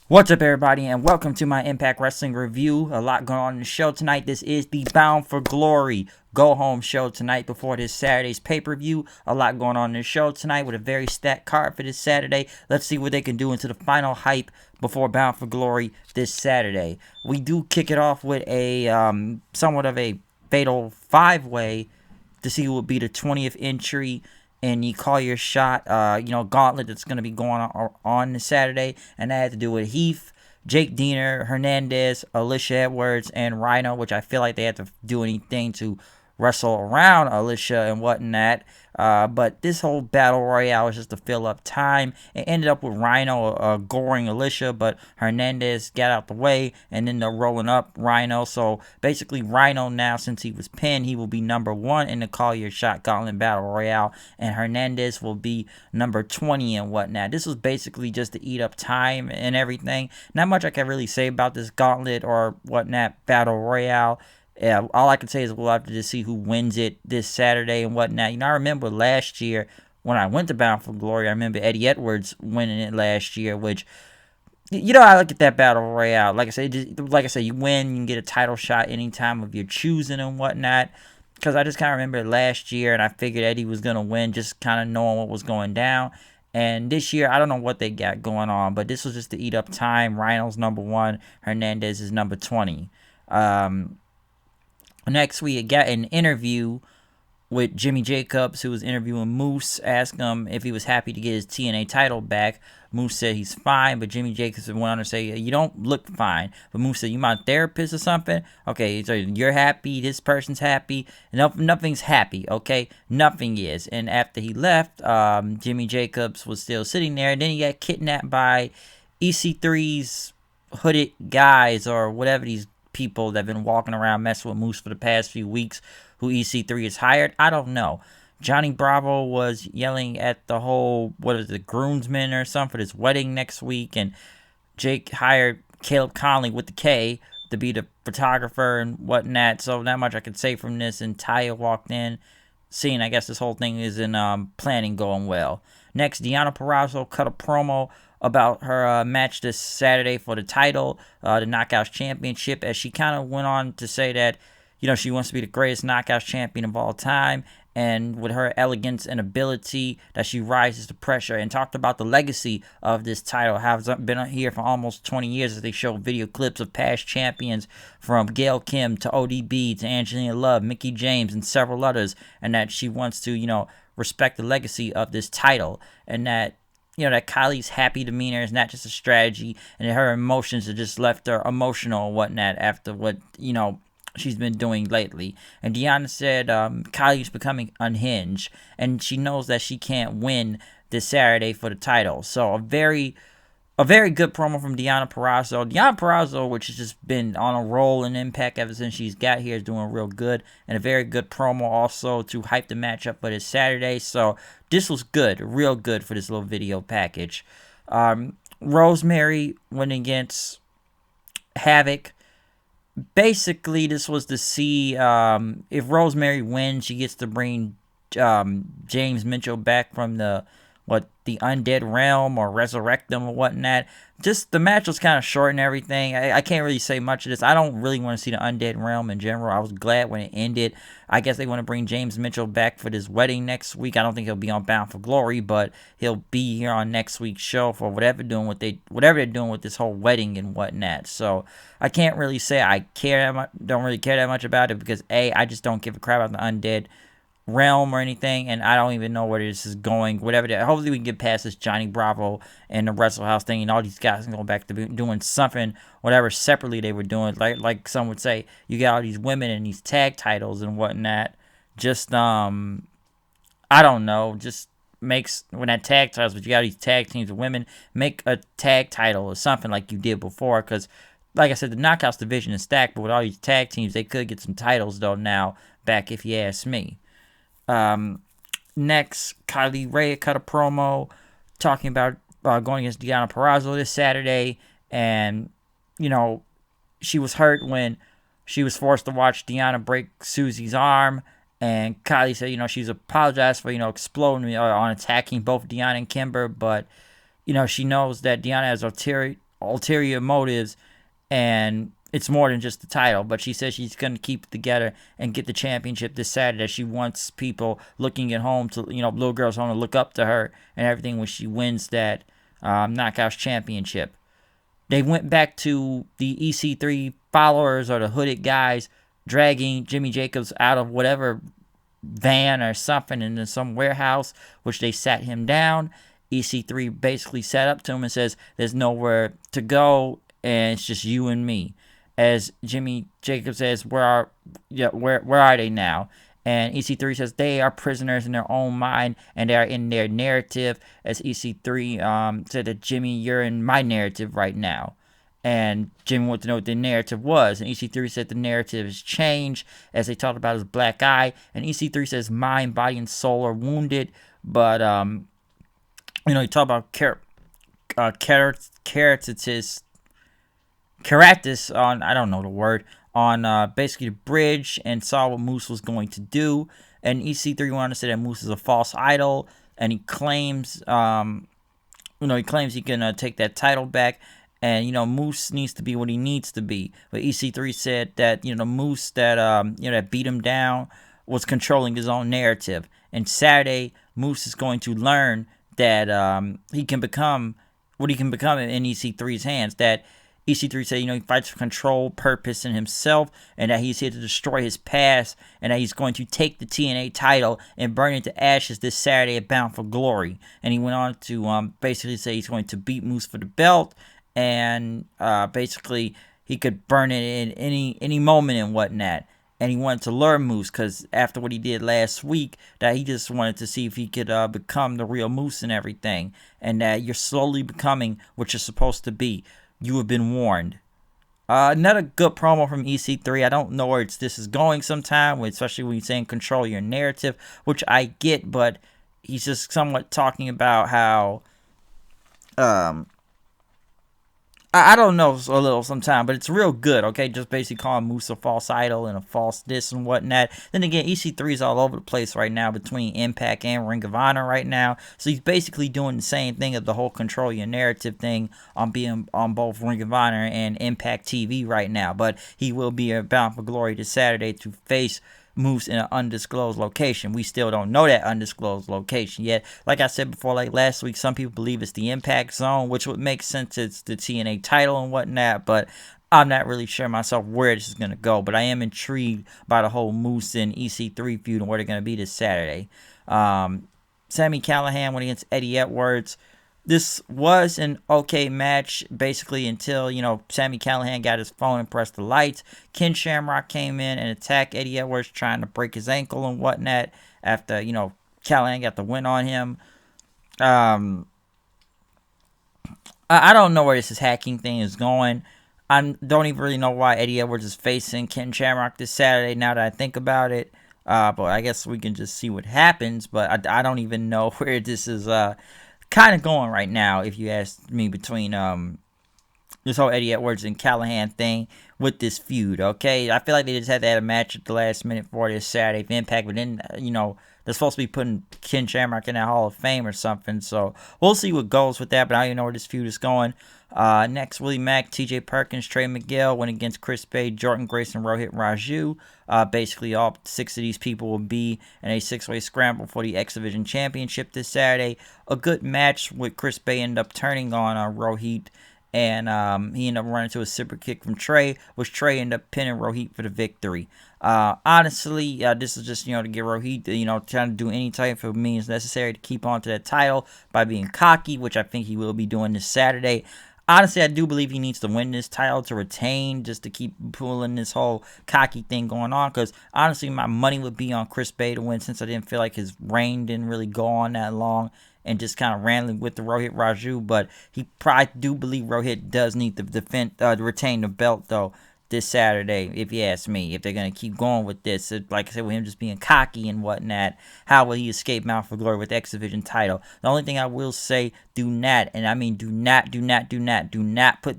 What's up, everybody, and welcome to my Impact Wrestling review. A lot going on in the show tonight. This is the Bound for Glory Go Home show tonight before this Saturday's pay-per-view. A lot going on in the show tonight with a very stacked card for this Saturday. Let's see what they can do into the final hype before Bound for Glory this Saturday. We do kick it off with a somewhat of a fatal five-way to see who will be the 20th entry in the Call Your Shot, gauntlet that's going to be going on this Saturday, and that had to do with Heath, Jake Diener, Hernandez, Alicia Edwards, and Rhino, which I feel like they had to do anything to wrestle around Alicia and whatnot. But this whole battle royale was just to fill up time. It ended up with Rhino goring Alicia, but Hernandez got out the way, and then they're rolling up Rhino. So basically, Rhino now, since he was pinned, he will be number 1 in the Call Your Shot Gauntlet Battle Royale, and Hernandez will be number 20 and whatnot. This was basically just to eat up time and everything. Not much I can really say about this Gauntlet or whatnot Battle Royale. Yeah, all I can say is we'll have to just see who wins it this Saturday and whatnot. I remember last year when I went to Bound for Glory, I remember Eddie Edwards winning it last year, which, I look at that battle royale. Like I said, you win, you can get a title shot anytime of your choosing and whatnot. Because I just kind of remember last year, and I figured Eddie was going to win, just kind of knowing what was going down. And this year, I don't know what they got going on, but this was just to eat up time. Rhino's number 1, Hernandez is number 20. Next, we got an interview with Jimmy Jacobs, who was interviewing Moose, asked him if he was happy to get his TNA title back. Moose said he's fine, but Jimmy Jacobs went on to say, you don't look fine. But Moose said, you my therapist or something? Okay, so you're happy, this person's happy. Nothing's happy, okay? Nothing is. And after he left, Jimmy Jacobs was still sitting there, and then he got kidnapped by EC3's hooded guys, or whatever these people that have been walking around messing with Moose for the past few weeks, who EC3 has hired. I don't know. Johnny Bravo was yelling at the whole, groomsmen or something for this wedding next week, and Jake hired Caleb Conley with the K to be the photographer and whatnot. So not much I could say from this. And Taya walked in, seeing I guess this whole thing is in planning going well. Next, Deonna Purrazzo cut a promo about her match this Saturday for the title, the Knockouts Championship, as she kind of went on to say that, she wants to be the greatest Knockouts champion of all time, and with her elegance and ability that she rises to pressure, and talked about the legacy of this title, how it's been here for almost 20 years as they show video clips of past champions from Gail Kim to ODB to Angelina Love, Mickie James, and several others, and that she wants to, respect the legacy of this title, and that that Kylie's happy demeanor is not just a strategy, and that her emotions have just left her emotional and whatnot after what, she's been doing lately. And Deonna said Kylie's becoming unhinged, and she knows that she can't win this Saturday for the title. So a very good promo from Deonna Purrazzo. Deonna Purrazzo, which has just been on a roll in Impact ever since she's got here, is doing real good. And a very good promo also to hype the matchup for this Saturday. So this was good, real good for this little video package. Rosemary went against Havoc. Basically, this was to see if Rosemary wins, she gets to bring James Mitchell back from the undead realm, or resurrect them or whatnot. Just the match was kind of short and everything. I can't really say much of this. I don't really want to see the undead realm in general. I was glad when it ended. I guess they want to bring James Mitchell back for this wedding next week. I don't think he'll be on Bound for Glory, but he'll be here on next week's show for whatever they're doing with this whole wedding and whatnot. So I can't really say I don't really care that much about it, because I just don't give a crap about the undead realm or anything, and I don't even know where this is going. Hopefully we can get past this Johnny Bravo and the Wrestle House thing, and all these guys can go back to doing something, whatever separately they were doing. Like some would say, you got all these women and these tag titles and whatnot. Just I don't know. Just makes when that tag titles, but you got these tag teams of women, make a tag title or something like you did before, because like I said, the Knockouts division is stacked, but with all these tag teams, they could get some titles though now back, if you ask me. Next, Kylie Ray cut a promo talking about going against Deonna Purrazzo this Saturday, and she was hurt when she was forced to watch Deonna break Susie's arm, and Kylie said she's apologized for exploding on attacking both Deonna and Kimber, but she knows that Deonna has ulterior motives, and it's more than just the title. But she says she's going to keep it together and get the championship this Saturday. She wants people looking at home to, little girls home to look up to her and everything when she wins that Knockouts championship. They went back to the EC3 followers or the hooded guys dragging Jimmy Jacobs out of whatever van or something into some warehouse, which they sat him down. EC3 basically sat up to him and says, "There's nowhere to go, and it's just you and me." As Jimmy Jacobs says, where are they now? And EC3 says they are prisoners in their own mind and they are in their narrative. As EC3 said that, "Jimmy, you're in my narrative right now." And Jimmy wanted to know what the narrative was. And EC3 said the narrative has changed as they talked about his black eye. And EC3 says mind, body, and soul are wounded. But, he talked about Caratus on, I don't know the word, on basically the bridge, and saw what Moose was going to do. And EC3 wanted to say that Moose is a false idol, and he claims, he can take that title back, and Moose needs to be what he needs to be. But EC3 said that Moose that beat him down was controlling his own narrative, and Saturday Moose is going to learn that he can become what he can become in EC3's hands. That EC3 said, he fights for control, purpose, and himself, and that he's here to destroy his past, and that he's going to take the TNA title and burn it to ashes this Saturday at Bound for Glory. And he went on to basically say he's going to beat Moose for the belt, and basically he could burn it in any moment and whatnot. And he wanted to lure Moose because after what he did last week, that he just wanted to see if he could become the real Moose and everything, and that you're slowly becoming what you're supposed to be. You have been warned. Another good promo from EC3. I don't know where this is going sometime, especially when he's saying control your narrative, which I get, but he's just somewhat talking about how, I don't know a little sometimes, but it's real good, okay? Just basically calling Moose a false idol and a false this and whatnot. Then again, EC3 is all over the place right now between Impact and Ring of Honor right now. So he's basically doing the same thing of the whole control your narrative thing on being on both Ring of Honor and Impact TV right now. But he will be Bound for Glory this Saturday to face Moose in an undisclosed location. We still don't know that undisclosed location yet. Like I said before, like last week, some people believe it's the Impact Zone, which would make sense. It's the TNA title and whatnot, but I'm not really sure myself where this is going to go. But I am intrigued by the whole Moose and EC3 feud and where they're going to be this Saturday. Sami Callihan went against Eddie Edwards. This was an okay match, basically, until, Sami Callihan got his phone and pressed the lights. Ken Shamrock came in and attacked Eddie Edwards, trying to break his ankle and whatnot, after, Callihan got the win on him. I don't know where this hacking thing is going. I don't even really know why Eddie Edwards is facing Ken Shamrock this Saturday, now that I think about it. But I guess we can just see what happens. But I don't even know where this is kind of going right now, if you ask me, between this whole Eddie Edwards and Callihan thing with this feud, okay? I feel like they just had to add a match at the last minute for this Saturday for Impact, but then, they're supposed to be putting Ken Shamrock in that Hall of Fame or something, so we'll see what goes with that, but I don't even know where this feud is going. Next, Willie Mack, TJ Perkins, Trey Miguel went against Chris Bay, Jordan Grace, and Rohit Raju. Basically, all 6 of these people will be in a 6-way scramble for the X Division Championship this Saturday. A good match with Chris Bay ended up turning on Rohit, and he ended up running to a super kick from Trey, which Trey ended up pinning Rohit for the victory. Honestly, this is just, to get Rohit, trying to do any type of means necessary to keep on to that title by being cocky, which I think he will be doing this Saturday. Honestly, I do believe he needs to win this title to retain, just to keep pulling this whole cocky thing going on. Because, honestly, my money would be on Chris Bay to win, since I didn't feel like his reign didn't really go on that long, and just kind of ran with the Rohit Raju. But I do believe Rohit does need to retain the belt, though, this Saturday, if you ask me. If they're going to keep going with this, like I said, with him just being cocky and whatnot, how will he escape Mount for Glory with the X Division title? The only thing I will say, do not put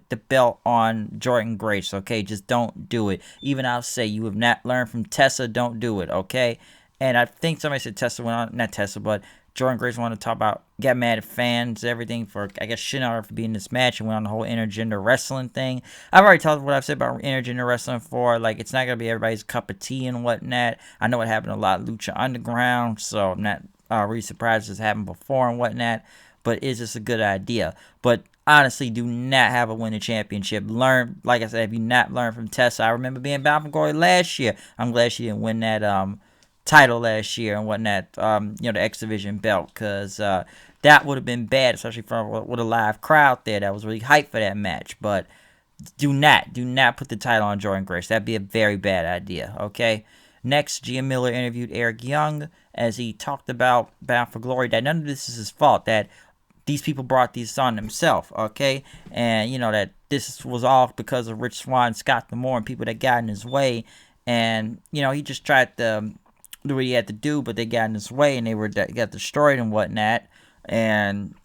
the belt on Jordan Grace, okay? Just don't do it. Even I'll say, you have not learned from Tessa, don't do it, okay? And I think somebody said Tessa went on, not Tessa, but Jordan Grace wanted to talk about, got mad at fans, everything for, I guess, shitting on her for being in this match and went on the whole intergender wrestling thing. I've already talked what I've said about intergender wrestling before. Like, it's not going to be everybody's cup of tea and whatnot. I know it happened a lot in Lucha Underground, so I'm not really surprised it's happened before and whatnot. But is this a good idea? But honestly, do not have a winning championship. Learn, like I said, if you not learn from Tessa, I remember being Bound for Glory last year. I'm glad she didn't win that title last year and whatnot, the X Division belt, because that would have been bad, especially with a live crowd there that was really hyped for that match. But do not put the title on Jordan Grace. That'd be a very bad idea, okay? Next, Gia Miller interviewed Eric Young as he talked about Bound for Glory, that none of this is his fault, that these people brought these on themselves, okay? And, that this was all because of Rich Swann, Scott D'Amore, and people that got in his way. And, he just tried to do what he had to do, but they got in his way and they got destroyed and whatnot. And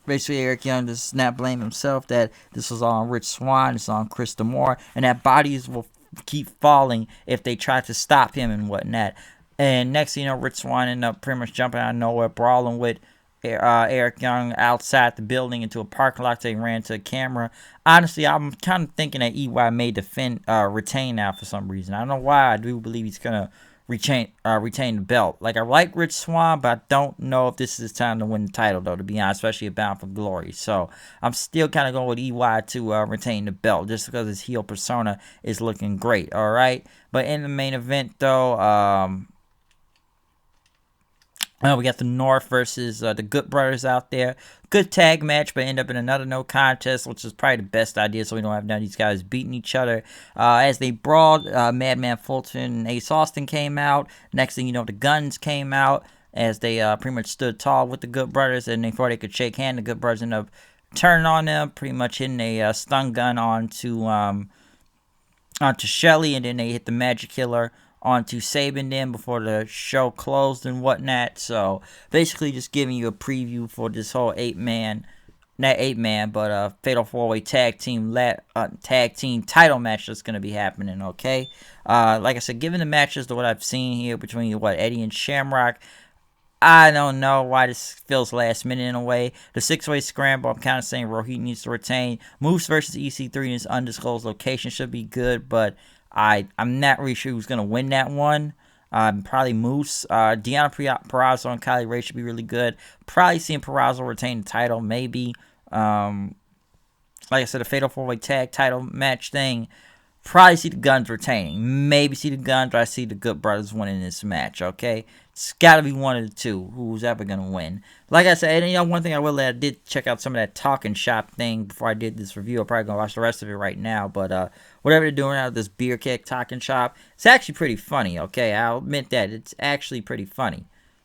basically Eric Young does not blame himself that this was all on Rich Swann, it's on Chris D'Amore, and that bodies will keep falling if they try to stop him and whatnot. And next thing you know, Rich Swann ended up pretty much jumping out of nowhere, brawling with Eric Young outside the building into a parking lot. They ran to a camera. Honestly, I'm kind of thinking that EY may retain now for some reason. I don't know why. I do believe he's gonna retain the belt. Like, I like Rich Swann, but I don't know if this is time to win the title, though, to be honest, especially at Bound for Glory. So I'm still kind of going with EY to retain the belt, just because his heel persona is looking great. All right, but in the main event, though, we got the North versus the Good Brothers out there. Good tag match, but end up in another no contest, which is probably the best idea, so we don't have none of these guys beating each other. As they brawled, Madman Fulton and Ace Austin came out. Next thing you know, the Guns came out as they pretty much stood tall with the Good Brothers, and before they could shake hands, the Good Brothers ended up turning on them, pretty much hitting a stun gun onto Shelly, and then they hit the Magic Killer onto Sabin then before the show closed and whatnot. So basically just giving you a preview for this whole fatal 4-way tag team title match that's going to be happening, okay? Like I said, given the matches to what I've seen here between Eddie and Shamrock, I don't know why this feels last minute in a way. The 6-way scramble, I'm kind of saying Rohit needs to retain. Moose versus EC3 in this undisclosed location should be good, but I'm not really sure who's going to win that one. Probably Moose. Deonna Purrazzo and Kylie Ray should be really good. Probably seeing Purrazzo retain the title, maybe. Like I said, a fatal 4-way tag title match thing. Probably see the Guns retaining. Maybe see the Guns, but I see the Good Brothers winning this match, okay? It's got to be one of the two. Who's ever going to win? Like I said, one thing I will add, I did check out some of that Talking Shop thing before I did this review. I'm probably going to watch the rest of it right now. But whatever they're doing out of this beer keg Talking Shop, it's actually pretty funny, okay? I'll admit that. It's actually pretty funny.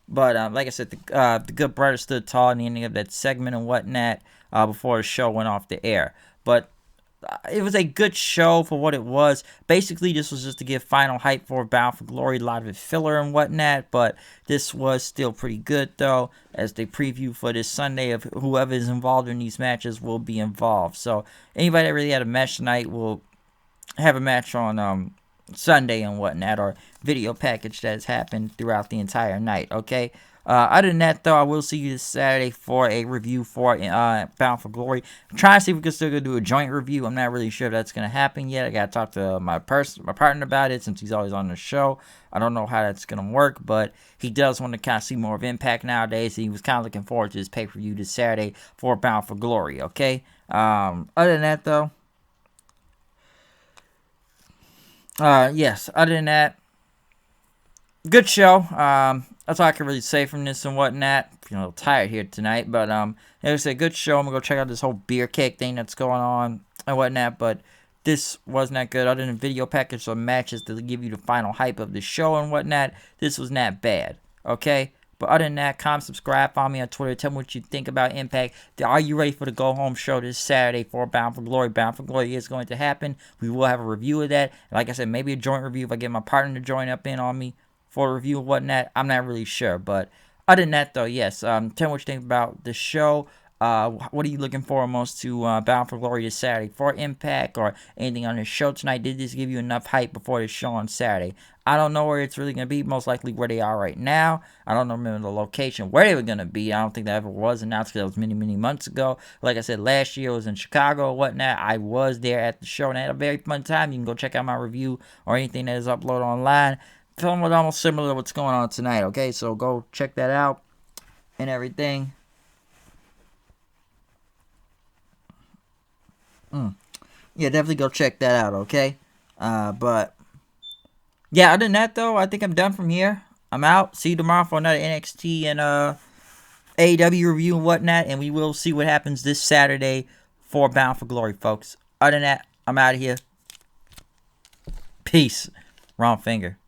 But like I said, the Good Brothers stood tall in the ending of that segment and whatnot before the show went off the air. But it was a good show for what it was. Basically, this was just to give final hype for Bound for Glory, a lot of it filler and whatnot, but this was still pretty good, though, as they preview for this Sunday of whoever is involved in these matches will be involved. So anybody that really had a match tonight will have a match on Sunday and whatnot, or video package that has happened throughout the entire night, okay? Other than that, though, I will see you this Saturday for a review for Bound for Glory. I'm trying to see if we can still go do a joint review. I'm not really sure if that's going to happen yet. I got to talk to my partner about it, since he's always on the show. I don't know how that's going to work, but he does want to kind of see more of Impact nowadays. And he was kind of looking forward to this pay-per-view this Saturday for Bound for Glory, okay? Other than that, though, other than that, good show. That's all I can really say from this and whatnot. Feeling a little tired here tonight, but like I said, good show. I'm gonna go check out this whole beer cake thing that's going on and whatnot. But this was not good. Other than video package or matches to give you the final hype of the show and whatnot, this was not bad. Okay. But other than that, comment, subscribe, follow me on Twitter. Tell me what you think about Impact. Are you ready for the go home show this Saturday for Bound for Glory? Bound for Glory is going to happen. We will have a review of that. And like I said, maybe a joint review if I get my partner to join up in on me for a review and whatnot. I'm not really sure. But other than that, though, yes. Tell me what you think about the show. What are you looking for most to Bound for Glory this Saturday? For Impact or anything on the show tonight? Did this give you enough hype before the show on Saturday? I don't know where it's really going to be. Most likely where they are right now. I don't remember the location where they were going to be. I don't think that ever was announced because that was many, many months ago. Like I said, last year it was in Chicago or whatnot. I was there at the show and I had a very fun time. You can go check out my review or anything that is uploaded online. Film was almost similar to what's going on tonight, okay? So go check that out and everything. Yeah, definitely go check that out, okay? But yeah, other than that though, I think I'm done from here. I'm out. See you tomorrow for another NXT and AEW review and whatnot, and we will see what happens this Saturday for Bound for Glory, folks. Other than that, I'm out of here. Peace. Wrong finger.